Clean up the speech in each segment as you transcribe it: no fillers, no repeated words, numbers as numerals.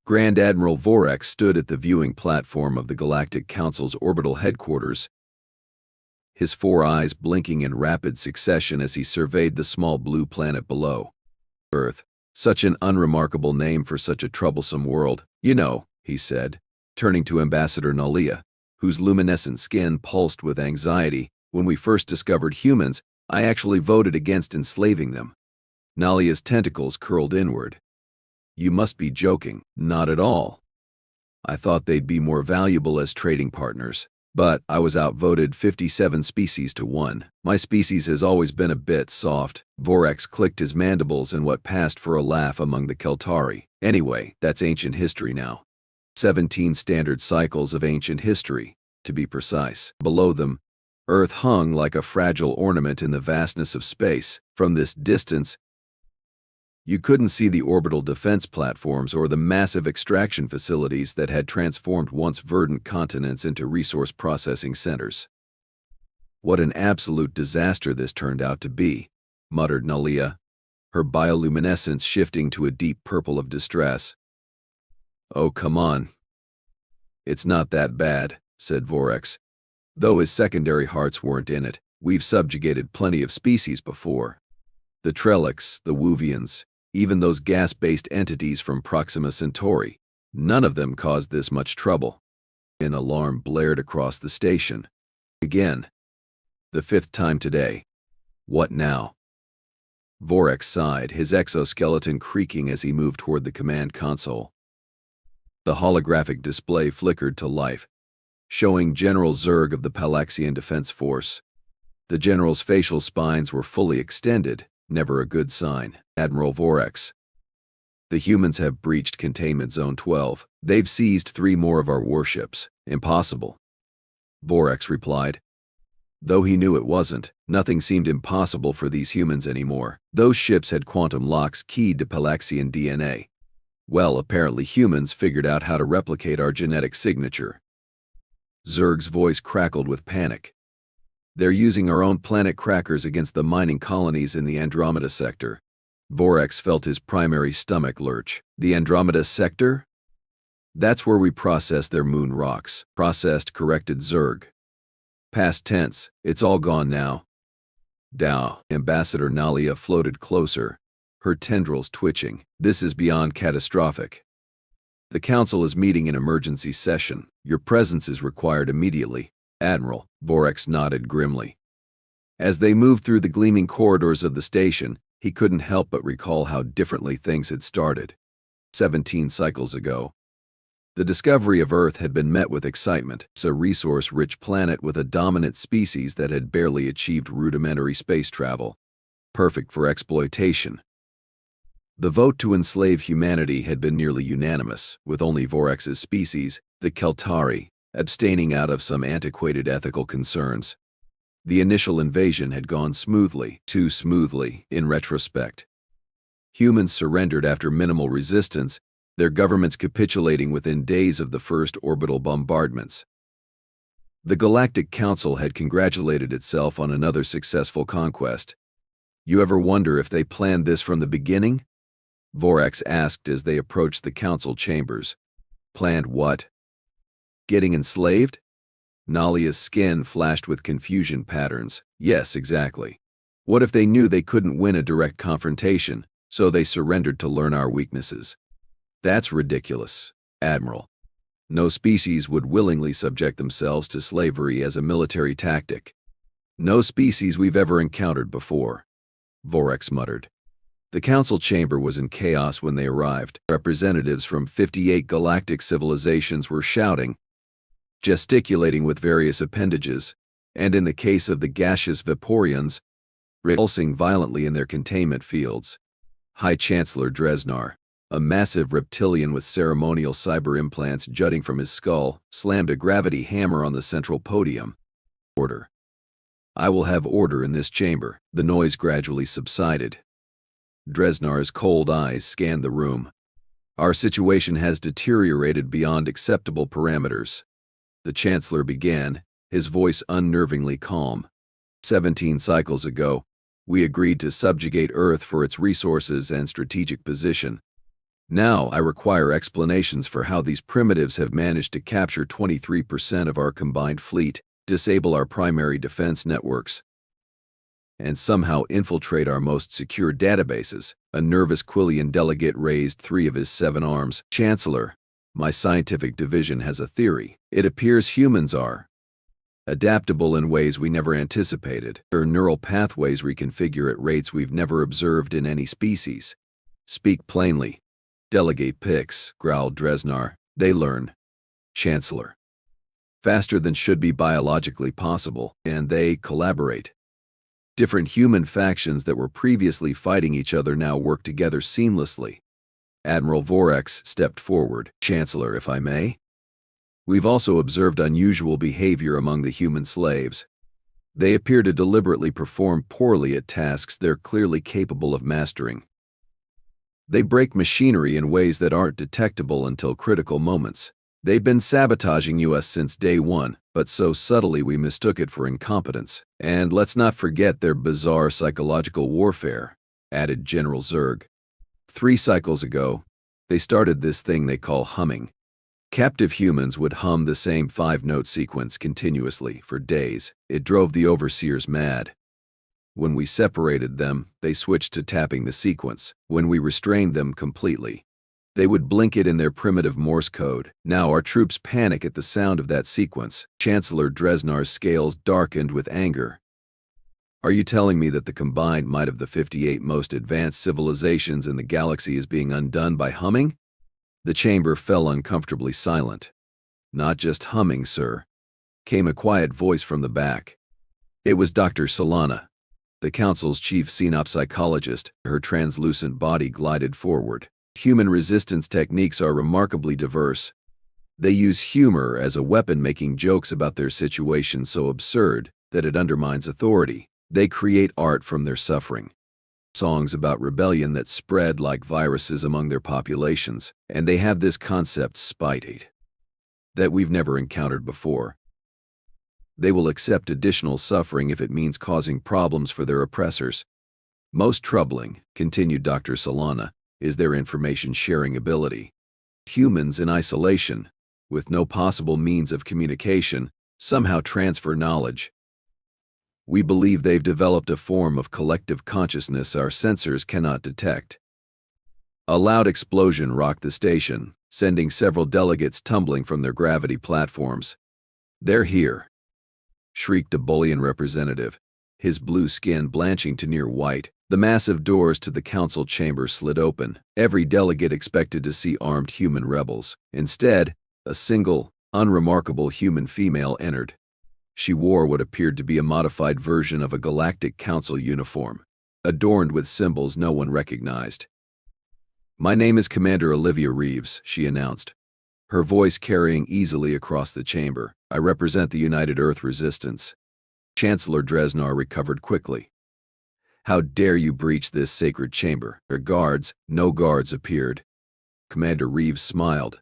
Grand Admiral Vorex stood at the viewing platform of the Galactic Council's orbital headquarters, his four eyes blinking in rapid succession as he surveyed the small blue planet below. Earth, such an unremarkable name for such a troublesome world. You know, he said, turning to Ambassador Nalia, whose luminescent skin pulsed with anxiety. When we first discovered humans, I actually voted against enslaving them. Nalia's tentacles curled inward. You must be joking. Not at all. I thought they'd be more valuable as trading partners. But I was outvoted 57 species to 1. My species has always been a bit soft. Vorex clicked his mandibles in what passed for a laugh among the Keltari. Anyway, that's ancient history now. 17 standard cycles of ancient history, to be precise. Below them, Earth hung like a fragile ornament in the vastness of space. From this distance, you couldn't see the orbital defense platforms or the massive extraction facilities that had transformed once verdant continents into resource processing centers. What an absolute disaster this turned out to be, muttered Nalia, her bioluminescence shifting to a deep purple of distress. Oh, come on. It's not that bad, said Vorex. Though his secondary hearts weren't in it, we've subjugated plenty of species before. The Trellix, the Wuvians, even those gas-based entities from Proxima Centauri, none of them caused this much trouble. An alarm blared across the station. Again. The 5th time today. What now? Vorex sighed, his exoskeleton creaking as he moved toward the command console. The holographic display flickered to life, showing General Zerg of the Palaxian Defense Force. The general's facial spines were fully extended, never a good sign. Admiral Vorex. The humans have breached Containment Zone 12. They've seized 3 more of our warships. Impossible. Vorex replied. Though he knew it wasn't, nothing seemed impossible for these humans anymore. Those ships had quantum locks keyed to Palaxian DNA. Well, apparently humans figured out how to replicate our genetic signature. Zerg's voice crackled with panic. They're using our own planet crackers against the mining colonies in the Andromeda sector. Vorex felt his primary stomach lurch. The Andromeda sector? That's where we process their moon rocks. Processed, corrected Zerg. Past tense, it's all gone now. Dow. Ambassador Nalia floated closer, her tendrils twitching. This is beyond catastrophic. The Council is meeting in emergency session. Your presence is required immediately. Admiral, Vorex nodded grimly. As they moved through the gleaming corridors of the station, he couldn't help but recall how differently things had started. 17 cycles ago. The discovery of Earth had been met with excitement. It's a resource-rich planet with a dominant species that had barely achieved rudimentary space travel. Perfect for exploitation. The vote to enslave humanity had been nearly unanimous, with only Vorex's species, the Keltari, abstaining out of some antiquated ethical concerns. The initial invasion had gone smoothly, too smoothly, in retrospect. Humans surrendered after minimal resistance, their governments capitulating within days of the first orbital bombardments. The Galactic Council had congratulated itself on another successful conquest. You ever wonder if they planned this from the beginning? Vorex asked as they approached the council chambers. Planned what? Getting enslaved? Nalia's skin flashed with confusion patterns. Yes, exactly. What if they knew they couldn't win a direct confrontation, so they surrendered to learn our weaknesses? That's ridiculous, Admiral. No species would willingly subject themselves to slavery as a military tactic. No species we've ever encountered before, Vorex muttered. The council chamber was in chaos when they arrived. Representatives from 58 galactic civilizations were shouting, gesticulating with various appendages, and in the case of the gaseous Vaporians, repulsing violently in their containment fields. High Chancellor Dresnar, a massive reptilian with ceremonial cyber implants jutting from his skull, slammed a gravity hammer on the central podium. Order. I will have order in this chamber. The noise gradually subsided. Dresnar's cold eyes scanned the room. Our situation has deteriorated beyond acceptable parameters. The Chancellor began, his voice unnervingly calm. 17 cycles ago, we agreed to subjugate Earth for its resources and strategic position. Now I require explanations for how these primitives have managed to capture 23% of our combined fleet, disable our primary defense networks, and somehow infiltrate our most secure databases. A nervous Quillian delegate raised 3 of his 7 arms. Chancellor, my scientific division has a theory. It appears humans are adaptable in ways we never anticipated. Their neural pathways reconfigure at rates we've never observed in any species. Speak plainly. Delegate Pix, growled Dresnar. They learn. Chancellor. Faster than should be biologically possible, and they collaborate. Different human factions that were previously fighting each other now work together seamlessly. Admiral Vorex stepped forward. Chancellor, if I may. We've also observed unusual behavior among the human slaves. They appear to deliberately perform poorly at tasks they're clearly capable of mastering. They break machinery in ways that aren't detectable until critical moments. They've been sabotaging us since day one, but so subtly we mistook it for incompetence. And let's not forget their bizarre psychological warfare, added General Zerg. 3 cycles ago, they started this thing they call humming. Captive humans would hum the same 5-note sequence continuously for days. It drove the overseers mad. When we separated them, they switched to tapping the sequence. When we restrained them completely, they would blink it in their primitive Morse code. Now our troops panic at the sound of that sequence. Chancellor Dresnar's scales darkened with anger. Are you telling me that the combined might of the 58 most advanced civilizations in the galaxy is being undone by humming? The chamber fell uncomfortably silent. Not just humming, sir, came a quiet voice from the back. It was Dr. Solana, the Council's chief xenopsychologist. Her translucent body glided forward. Human resistance techniques are remarkably diverse. They use humor as a weapon, making jokes about their situation so absurd that it undermines authority. They create art from their suffering. Songs about rebellion that spread like viruses among their populations, and they have this concept spite that we've never encountered before. They will accept additional suffering if it means causing problems for their oppressors. Most troubling, continued Dr. Solana, is their information-sharing ability. Humans in isolation, with no possible means of communication, somehow transfer knowledge. We believe they've developed a form of collective consciousness our sensors cannot detect. A loud explosion rocked the station, sending several delegates tumbling from their gravity platforms. They're here, shrieked a Bolian representative, his blue skin blanching to near white. The massive doors to the council chamber slid open. Every delegate expected to see armed human rebels. Instead, a single, unremarkable human female entered. She wore what appeared to be a modified version of a Galactic Council uniform, adorned with symbols no one recognized. My name is Commander Olivia Reeves, she announced, her voice carrying easily across the chamber. I represent the United Earth Resistance. Chancellor Dresnar recovered quickly. How dare you breach this sacred chamber? No guards appeared. Commander Reeves smiled.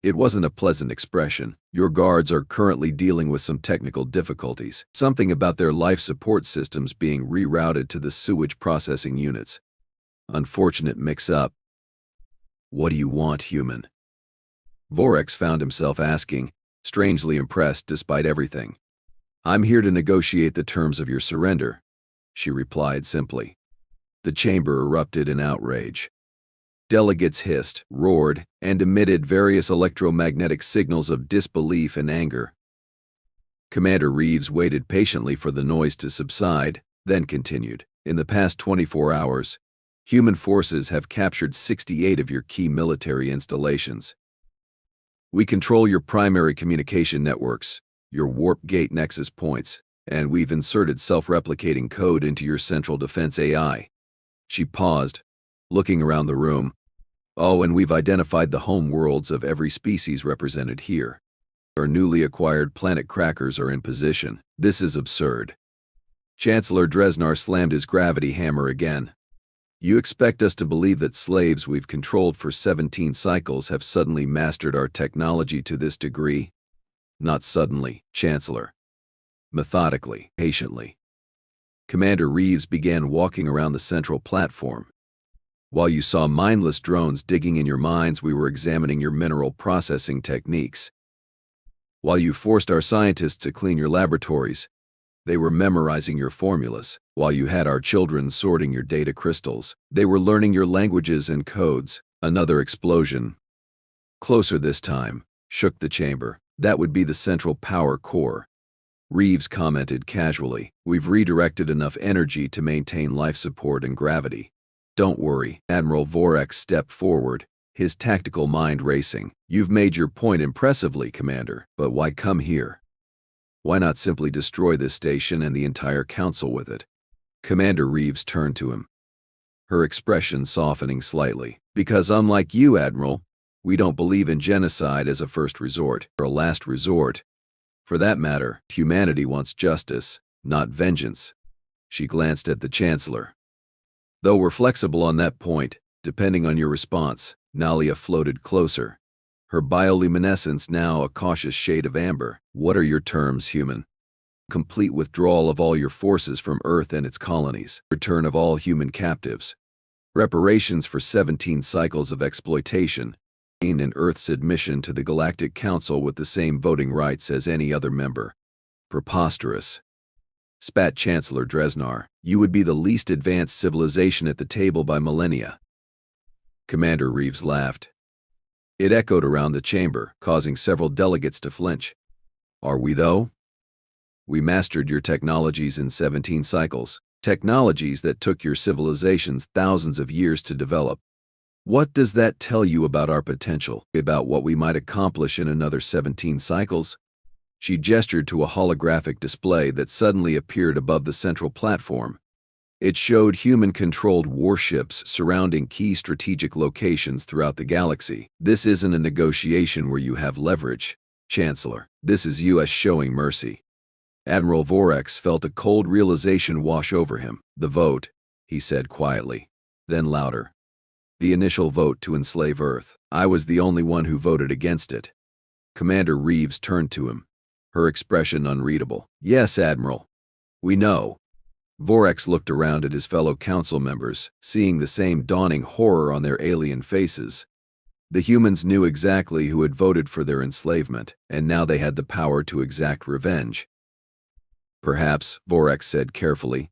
It wasn't a pleasant expression. Your guards are currently dealing with some technical difficulties. Something about their life support systems being rerouted to the sewage processing units. Unfortunate mix-up. What do you want, human? Vorex found himself asking, strangely impressed despite everything. I'm here to negotiate the terms of your surrender, she replied simply. The chamber erupted in outrage. Delegates hissed, roared, and emitted various electromagnetic signals of disbelief and anger. Commander Reeves waited patiently for the noise to subside, then continued. In the past 24 hours, human forces have captured 68 of your key military installations. We control your primary communication networks, your warp gate nexus points, and we've inserted self-replicating code into your central defense AI. She paused, looking around the room. Oh, and we've identified the home worlds of every species represented here. Our newly acquired planet crackers are in position. This is absurd. Chancellor Dresnar slammed his gravity hammer again. You expect us to believe that slaves we've controlled for 17 cycles have suddenly mastered our technology to this degree? Not suddenly, Chancellor. Methodically, patiently. Commander Reeves began walking around the central platform. While you saw mindless drones digging in your mines, we were examining your mineral processing techniques. While you forced our scientists to clean your laboratories, they were memorizing your formulas. While you had our children sorting your data crystals, they were learning your languages and codes. Another explosion, closer this time, shook the chamber. That would be the central power core. Reeves commented casually. We've redirected enough energy to maintain life support and gravity. Don't worry. Admiral Vorex stepped forward, his tactical mind racing. You've made your point impressively, Commander, but why come here? Why not simply destroy this station and the entire council with it? Commander Reeves turned to him, her expression softening slightly. Because unlike you, Admiral, we don't believe in genocide as a first resort or a last resort. For that matter, humanity wants justice, not vengeance. She glanced at the Chancellor. Though we're flexible on that point, depending on your response. Nalia floated closer, her bioluminescence now a cautious shade of amber. What are your terms, human? Complete withdrawal of all your forces from Earth and its colonies. Return of all human captives. Reparations for 17 cycles of exploitation. And Earth's admission to the Galactic Council with the same voting rights as any other member. Preposterous, spat Chancellor Dresnar. You would be the least advanced civilization at the table by millennia. Commander Reeves laughed. It echoed around the chamber, causing several delegates to flinch. Are we, though? We mastered your technologies in 17 cycles, technologies that took your civilizations thousands of years to develop. What does that tell you about our potential, about what we might accomplish in another 17 cycles? She gestured to a holographic display that suddenly appeared above the central platform. It showed human-controlled warships surrounding key strategic locations throughout the galaxy. This isn't a negotiation where you have leverage, Chancellor. This is US showing mercy. Admiral Vorex felt a cold realization wash over him. The vote, he said quietly, then louder. The initial vote to enslave Earth. I was the only one who voted against it. Commander Reeves turned to him, her expression unreadable. Yes, Admiral. We know. Vorex looked around at his fellow council members, seeing the same dawning horror on their alien faces. The humans knew exactly who had voted for their enslavement, and now they had the power to exact revenge. Perhaps, Vorex said carefully,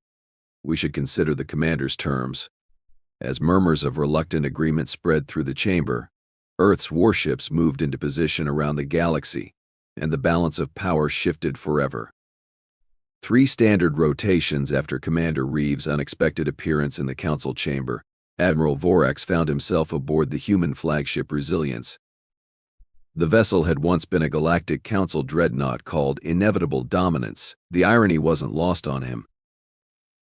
we should consider the commander's terms. As murmurs of reluctant agreement spread through the chamber, Earth's warships moved into position around the galaxy, and the balance of power shifted forever. 3 standard rotations after Commander Reeves' unexpected appearance in the council chamber, Admiral Vorex found himself aboard the human flagship Resilience. The vessel had once been a Galactic Council dreadnought called Inevitable Dominance. The irony wasn't lost on him.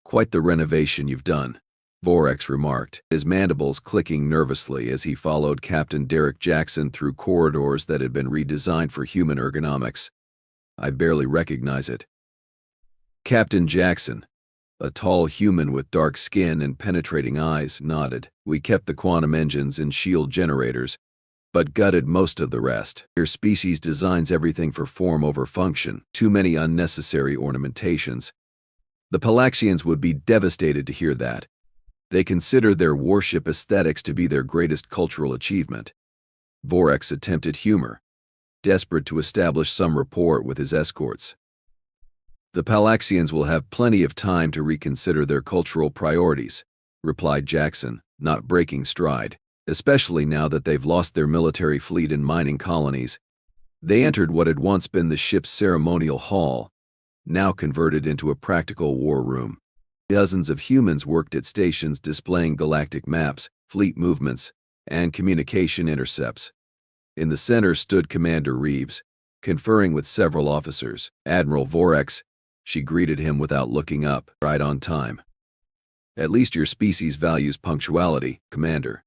Quite the renovation you've done, Vorex remarked, his mandibles clicking nervously as he followed Captain Derek Jackson through corridors that had been redesigned for human ergonomics. I barely recognize it. Captain Jackson, a tall human with dark skin and penetrating eyes, nodded. We kept the quantum engines and shield generators, but gutted most of the rest. Your species designs everything for form over function, too many unnecessary ornamentations. The Palaxians would be devastated to hear that. They consider their warship aesthetics to be their greatest cultural achievement. Vorex attempted humor, desperate to establish some rapport with his escorts. The Palaxians will have plenty of time to reconsider their cultural priorities, replied Jackson, not breaking stride, especially now that they've lost their military fleet and mining colonies. They entered what had once been the ship's ceremonial hall, now converted into a practical war room. Dozens of humans worked at stations displaying galactic maps, fleet movements, and communication intercepts. In the center stood Commander Reeves, conferring with several officers. Admiral Vorex, she greeted him without looking up. Right on time. At least your species values punctuality, Commander.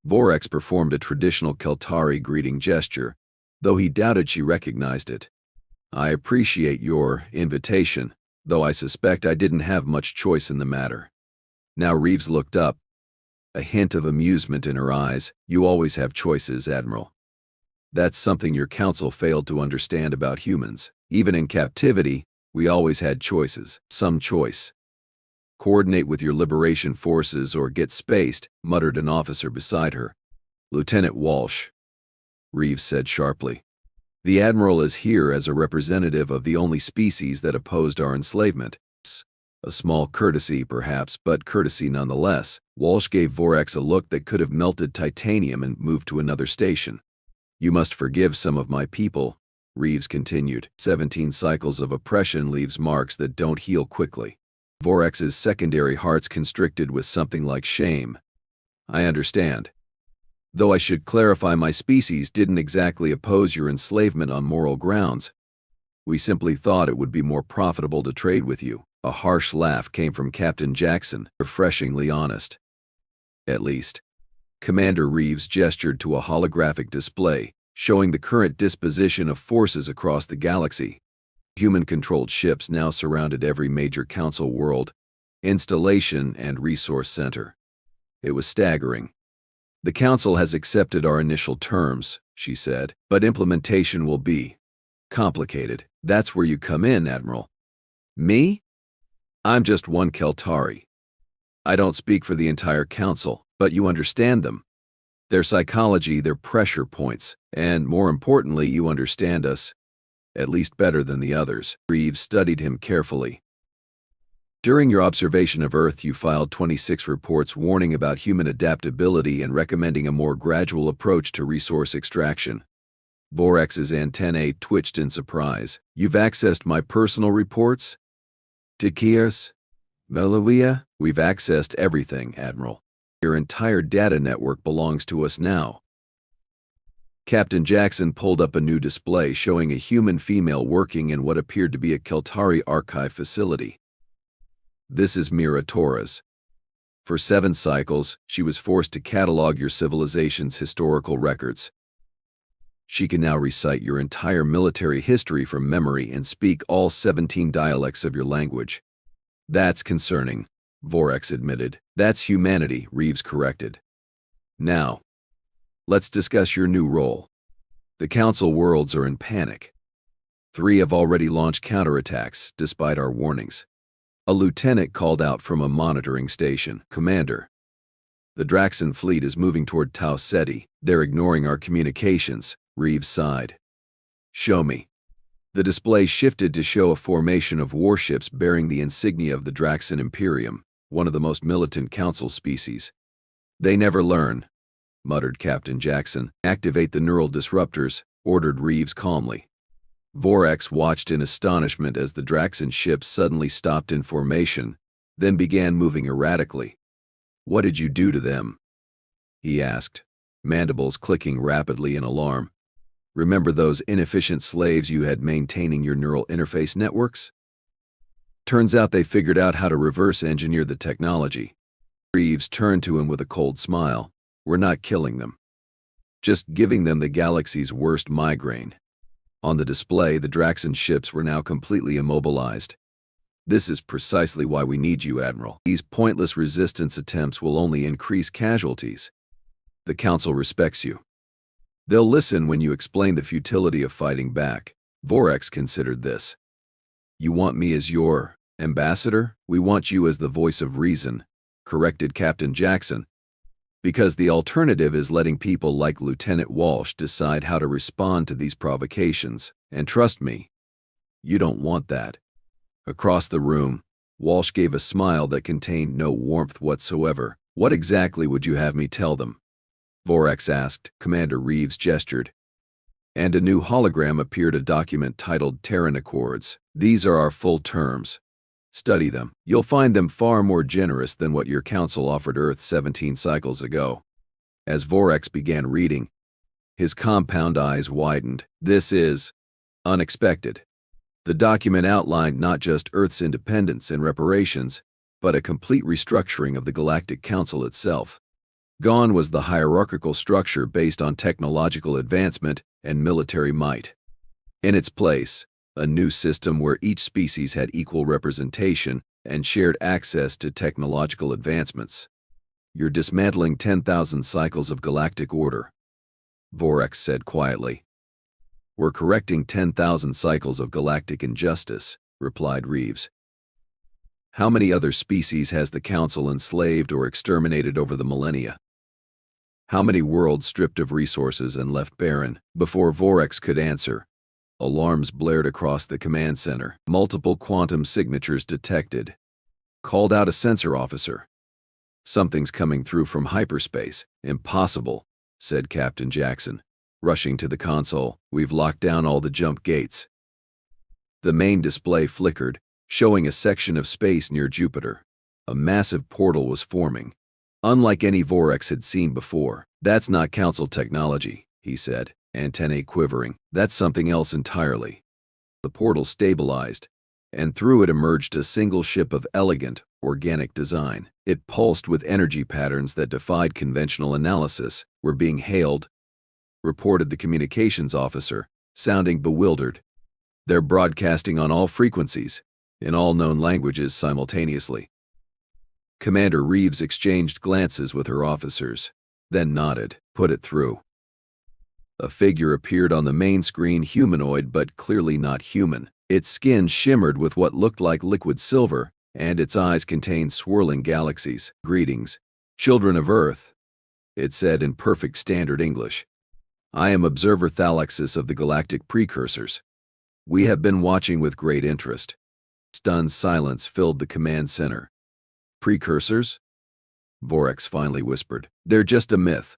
Vorex performed a traditional Keltari greeting gesture, though he doubted she recognized it. I appreciate your invitation, though I suspect I didn't have much choice in the matter. Now Reeves looked up, a hint of amusement in her eyes. You always have choices, Admiral. That's something your council failed to understand about humans. Even in captivity, we always had choices. Some choice. Coordinate with your liberation forces or get spaced, muttered an officer beside her. Lieutenant Walsh, Reeves said sharply. The Admiral is here as a representative of the only species that opposed our enslavement. A small courtesy, perhaps, but courtesy nonetheless. Walsh gave Vorex a look that could have melted titanium and moved to another station. You must forgive some of my people, Reeves continued. 17 cycles of oppression leaves marks that don't heal quickly. Vorex's secondary heart's constricted with something like shame. I understand. Though I should clarify, my species didn't exactly oppose your enslavement on moral grounds. We simply thought it would be more profitable to trade with you. A harsh laugh came from Captain Jackson, refreshingly honest. At least. Commander Reeves gestured to a holographic display, showing the current disposition of forces across the galaxy. Human-controlled ships now surrounded every major Council world, installation, and resource center. It was staggering. The Council has accepted our initial terms, she said, but implementation will be complicated. That's where you come in, Admiral. Me? I'm just one Keltari. I don't speak for the entire Council, but you understand them. Their psychology, their pressure points, and more importantly, you understand us, at least better than the others. Reeves studied him carefully. During your observation of Earth, you filed 26 reports warning about human adaptability and recommending a more gradual approach to resource extraction. Vorex's antennae twitched in surprise. You've accessed my personal reports? Tikias? Melavia? We've accessed everything, Admiral. Your entire data network belongs to us now. Captain Jackson pulled up a new display showing a human female working in what appeared to be a Keltari archive facility. This is Mira Torres. For 7 cycles, she was forced to catalog your civilization's historical records. She can now recite your entire military history from memory and speak all 17 dialects of your language. That's concerning, Vorex admitted. That's humanity, Reeves corrected. Now, let's discuss your new role. The Council worlds are in panic. 3 have already launched counterattacks, despite our warnings. A lieutenant called out from a monitoring station. Commander, the Draxan fleet is moving toward Tau Ceti. They're ignoring our communications, Reeves sighed. Show me. The display shifted to show a formation of warships bearing the insignia of the Draxan Imperium, one of the most militant Council species. They never learn, muttered Captain Jackson. Activate the neural disruptors, ordered Reeves calmly. Vorex watched in astonishment as the Draxan ships suddenly stopped in formation, then began moving erratically. What did you do to them? He asked, mandibles clicking rapidly in alarm. Remember those inefficient slaves you had maintaining your neural interface networks? Turns out they figured out how to reverse engineer the technology. Reeves turned to him with a cold smile. We're not killing them. Just giving them the galaxy's worst migraine. On the display, the Draxan ships were now completely immobilized. This is precisely why we need you, Admiral. These pointless resistance attempts will only increase casualties. The Council respects you. They'll listen when you explain the futility of fighting back. Vorex considered this. You want me as your ambassador? We want you as the voice of reason, corrected Captain Jackson. Because the alternative is letting people like Lieutenant Walsh decide how to respond to these provocations. And trust me, you don't want that. Across the room, Walsh gave a smile that contained no warmth whatsoever. What exactly would you have me tell them? Vorex asked. Commander Reeves gestured. And a new hologram appeared, a document titled Terran Accords. These are our full terms. Study them. You'll find them far more generous than what your Council offered Earth 17 cycles ago. As Vorex began reading, his compound eyes widened. This is unexpected. The document outlined not just Earth's independence and reparations, but a complete restructuring of the Galactic Council itself. Gone was the hierarchical structure based on technological advancement and military might. In its place, a new system where each species had equal representation and shared access to technological advancements. You're dismantling 10,000 cycles of galactic order, Vorex said quietly. We're correcting 10,000 cycles of galactic injustice, replied Reeves. How many other species has the Council enslaved or exterminated over the millennia? How many worlds stripped of resources and left barren? Before Vorex could answer, alarms blared across the command center. Multiple quantum signatures detected. Called out a sensor officer. Something's coming through from hyperspace. Impossible, said Captain Jackson, rushing to the console. We've locked down all the jump gates. The main display flickered, showing a section of space near Jupiter. A massive portal was forming, unlike any Vorex had seen before. That's not Council technology, he said, antennae quivering. That's something else entirely. The portal stabilized, and through it emerged a single ship of elegant, organic design. It pulsed with energy patterns that defied conventional analysis. We're being hailed, reported the communications officer, sounding bewildered. They're broadcasting on all frequencies, in all known languages simultaneously. Commander Reeves exchanged glances with her officers, then nodded. Put it through. A figure appeared on the main screen, humanoid but clearly not human. Its skin shimmered with what looked like liquid silver, and its eyes contained swirling galaxies. Greetings, children of Earth, it said in perfect standard English. I am Observer Thalaxis of the Galactic Precursors. We have been watching with great interest. Stunned silence filled the command center. Precursors? Vorex finally whispered. They're just a myth.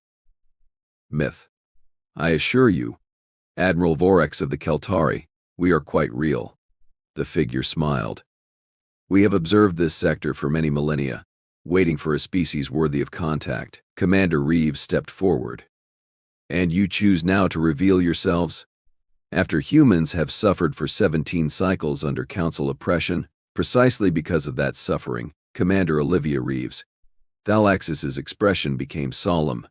Myth. I assure you, Admiral Vorex of the Keltari, we are quite real. The figure smiled. We have observed this sector for many millennia, waiting for a species worthy of contact. Commander Reeves stepped forward. And you choose now to reveal yourselves? After humans have suffered for 17 cycles under Council oppression, precisely because of that suffering, Commander Olivia Reeves, Thalaxis's expression became solemn,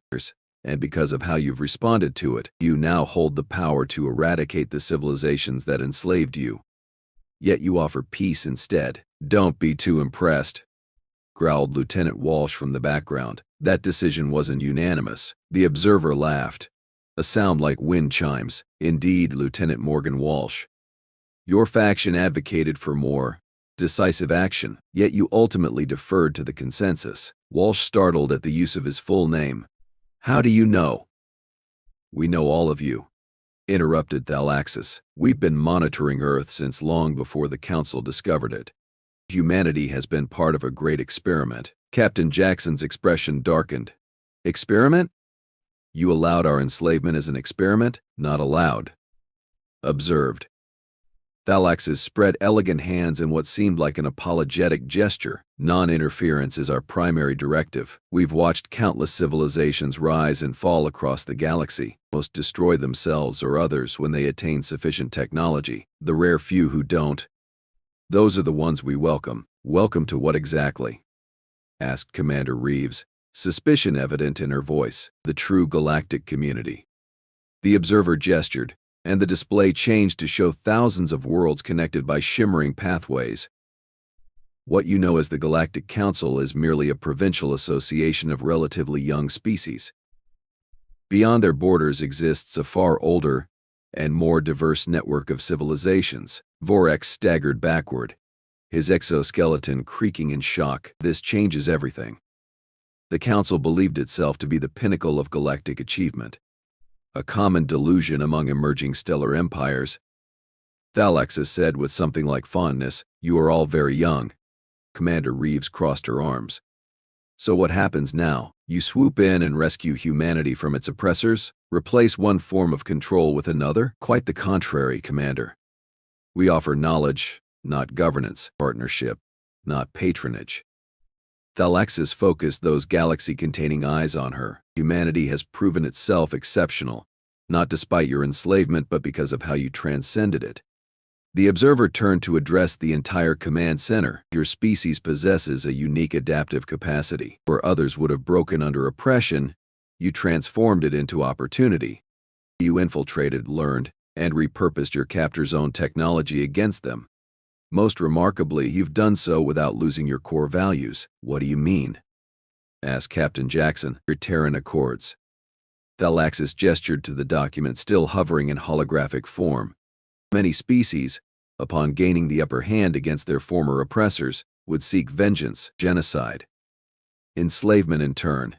and because of how you've responded to it, you now hold the power to eradicate the civilizations that enslaved you. Yet you offer peace instead. Don't be too impressed, growled Lieutenant Walsh from the background. That decision wasn't unanimous. The observer laughed, a sound like wind chimes. Indeed, Lieutenant Morgan Walsh. Your faction advocated for more decisive action, yet you ultimately deferred to the consensus. Walsh startled at the use of his full name. How do you know? We know all of you, interrupted Thalaxis. We've been monitoring Earth since long before the Council discovered it. Humanity has been part of a great experiment. Captain Jackson's expression darkened. Experiment? You allowed our enslavement as an experiment? Not allowed. Observed. Thalaxis spread elegant hands in what seemed like an apologetic gesture. Non-interference is our primary directive. We've watched countless civilizations rise and fall across the galaxy. Most destroy themselves or others when they attain sufficient technology. The rare few who don't, those are the ones we welcome. Welcome to what exactly? Asked Commander Reeves, suspicion evident in her voice. The true galactic community. The observer gestured, and the display changed to show thousands of worlds connected by shimmering pathways. What you know as the Galactic Council is merely a provincial association of relatively young species. Beyond their borders exists a far older and more diverse network of civilizations. Vorex staggered backward, his exoskeleton creaking in shock. This changes everything. The Council believed itself to be the pinnacle of galactic achievement, a common delusion among emerging stellar empires. Thalaxis said with something like fondness, You are all very young. Commander Reeves crossed her arms. So what happens now? You swoop in and rescue humanity from its oppressors? Replace one form of control with another? Quite the contrary, Commander. We offer knowledge, not governance, partnership, not patronage. Thalaxis focused those galaxy-containing eyes on her. Humanity has proven itself exceptional, not despite your enslavement but because of how you transcended it. The observer turned to address the entire command center. Your species possesses a unique adaptive capacity. Where others would have broken under oppression, you transformed it into opportunity. You infiltrated, learned, and repurposed your captor's own technology against them. Most remarkably, you've done so without losing your core values. What do you mean? Asked Captain Jackson. Your Terran Accords. Thalaxis gestured to the document still hovering in holographic form. Many species, upon gaining the upper hand against their former oppressors, would seek vengeance, genocide, enslavement in turn.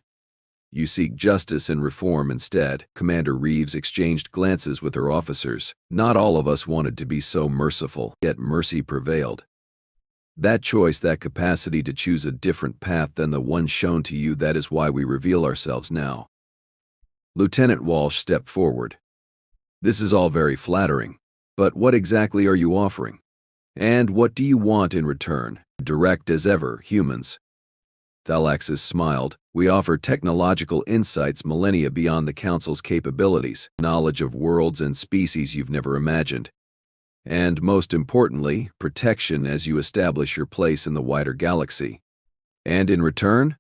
You seek justice and reform instead. Commander Reeves exchanged glances with her officers. Not all of us wanted to be so merciful, yet mercy prevailed. That choice, that capacity to choose a different path than the one shown to you, that is why we reveal ourselves now. Lieutenant Walsh stepped forward. This is all very flattering, but what exactly are you offering? And what do you want in return? Direct as ever, humans. Thalaxis smiled. We offer technological insights millennia beyond the Council's capabilities, knowledge of worlds and species you've never imagined. And most importantly, protection as you establish your place in the wider galaxy. And in return?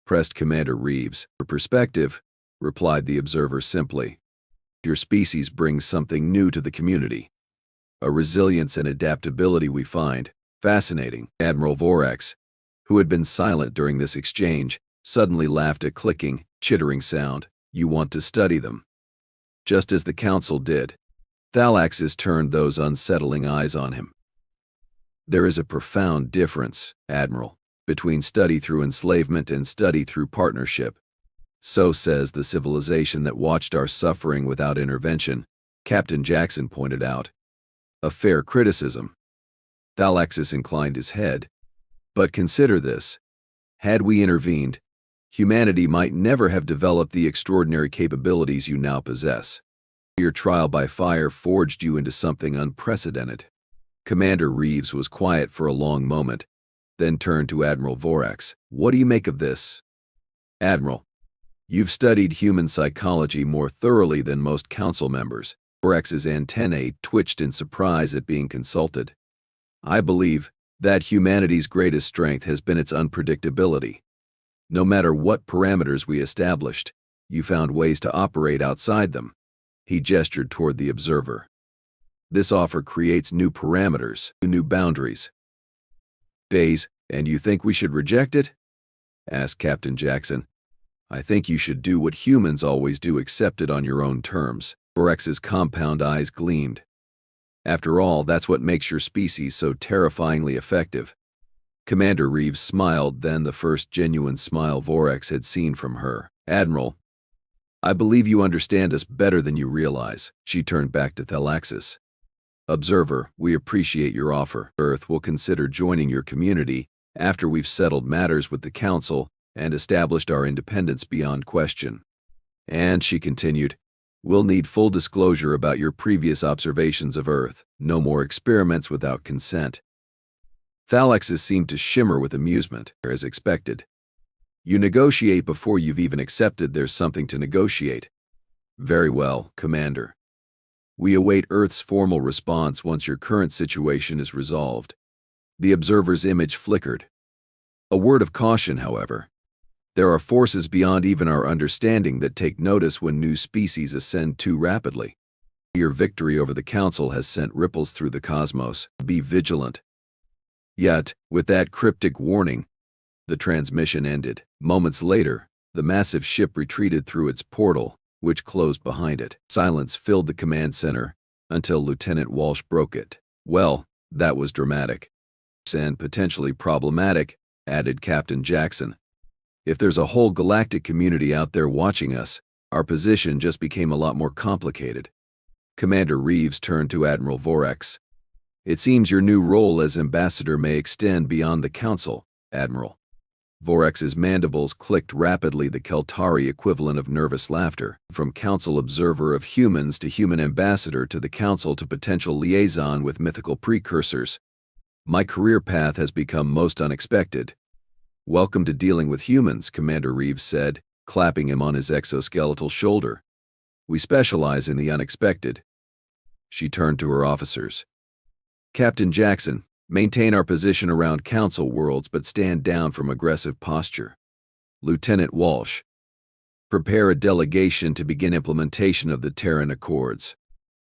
Pressed Commander Reeves. For perspective, replied the observer simply. Your species brings something new to the community. A resilience and adaptability we find fascinating. Admiral Vorex, who had been silent during this exchange, suddenly laughed a clicking, chittering sound. You want to study them? Just as the Council did. Thalaxis turned those unsettling eyes on him. There is a profound difference, Admiral, between study through enslavement and study through partnership. So says the civilization that watched our suffering without intervention, Captain Jackson pointed out. A fair criticism. Thalaxis inclined his head. But consider this. Had we intervened, humanity might never have developed the extraordinary capabilities you now possess. Your trial by fire forged you into something unprecedented. Commander Reeves was quiet for a long moment, then turned to Admiral Vorex. What do you make of this? Admiral, you've studied human psychology more thoroughly than most council members. Vorex's antennae twitched in surprise at being consulted. I believe that humanity's greatest strength has been its unpredictability. No matter what parameters we established, you found ways to operate outside them. He gestured toward the observer. This offer creates new parameters, new boundaries. Bays, and you think we should reject it? Asked Captain Jackson. I think you should do what humans always do, accept it on your own terms. Vorex's compound eyes gleamed. After all, that's what makes your species so terrifyingly effective. Commander Reeves smiled, then the first genuine smile Vorex had seen from her. Admiral, I believe you understand us better than you realize. She turned back to Thalaxis. Observer, we appreciate your offer. Earth will consider joining your community after we've settled matters with the Council and established our independence beyond question. And, she continued, we'll need full disclosure about your previous observations of Earth. No more experiments without consent. Thalaxis seemed to shimmer with amusement, as expected. You negotiate before you've even accepted there's something to negotiate. Very well, Commander. We await Earth's formal response once your current situation is resolved. The observer's image flickered. A word of caution, however. There are forces beyond even our understanding that take notice when new species ascend too rapidly. Your victory over the Council has sent ripples through the cosmos. Be vigilant. Yet, with that cryptic warning, the transmission ended. Moments later, the massive ship retreated through its portal, which closed behind it. Silence filled the command center until Lieutenant Walsh broke it. Well, that was dramatic. And potentially problematic, added Captain Jackson. If there's a whole galactic community out there watching us, our position just became a lot more complicated. Commander Reeves turned to Admiral Vorex. It seems your new role as ambassador may extend beyond the Council, Admiral. Vorex's mandibles clicked rapidly, the Keltari equivalent of nervous laughter. From Council observer of humans to human ambassador to the Council to potential liaison with mythical precursors. My career path has become most unexpected. Welcome to dealing with humans, Commander Reeves said, clapping him on his exoskeletal shoulder. We specialize in the unexpected. She turned to her officers. Captain Jackson, maintain our position around Council worlds but stand down from aggressive posture. Lieutenant Walsh, prepare a delegation to begin implementation of the Terran Accords.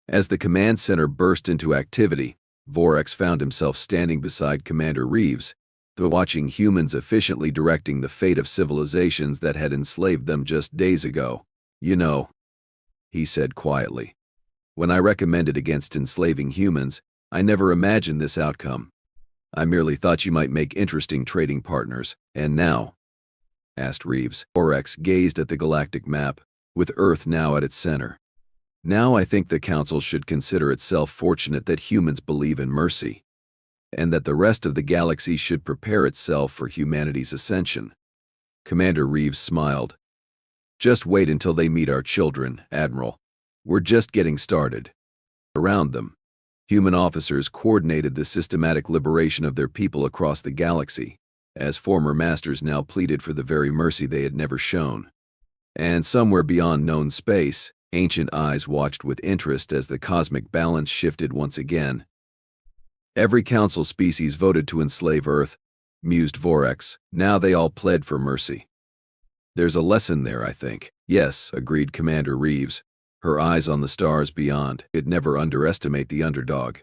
As the command center burst into activity, Vorex found himself standing beside Commander Reeves, watching humans efficiently directing the fate of civilizations that had enslaved them just days ago. You know, he said quietly, when I recommended against enslaving humans, I never imagined this outcome. I merely thought you might make interesting trading partners. And now?" asked Reeves. Vorex gazed at the galactic map, with Earth now at its center. "Now I think the Council should consider itself fortunate that humans believe in mercy, and that the rest of the galaxy should prepare itself for humanity's ascension." Commander Reeves smiled. "Just wait until they meet our children, Admiral. We're just getting started." Around them, human officers coordinated the systematic liberation of their people across the galaxy, as former masters now pleaded for the very mercy they had never shown. And somewhere beyond known space, ancient eyes watched with interest as the cosmic balance shifted once again. "Every council species voted to enslave Earth," mused Vorex. "Now they all pled for mercy. There's a lesson there, I think." "Yes," agreed Commander Reeves, her eyes on the stars beyond. "Never underestimate the underdog."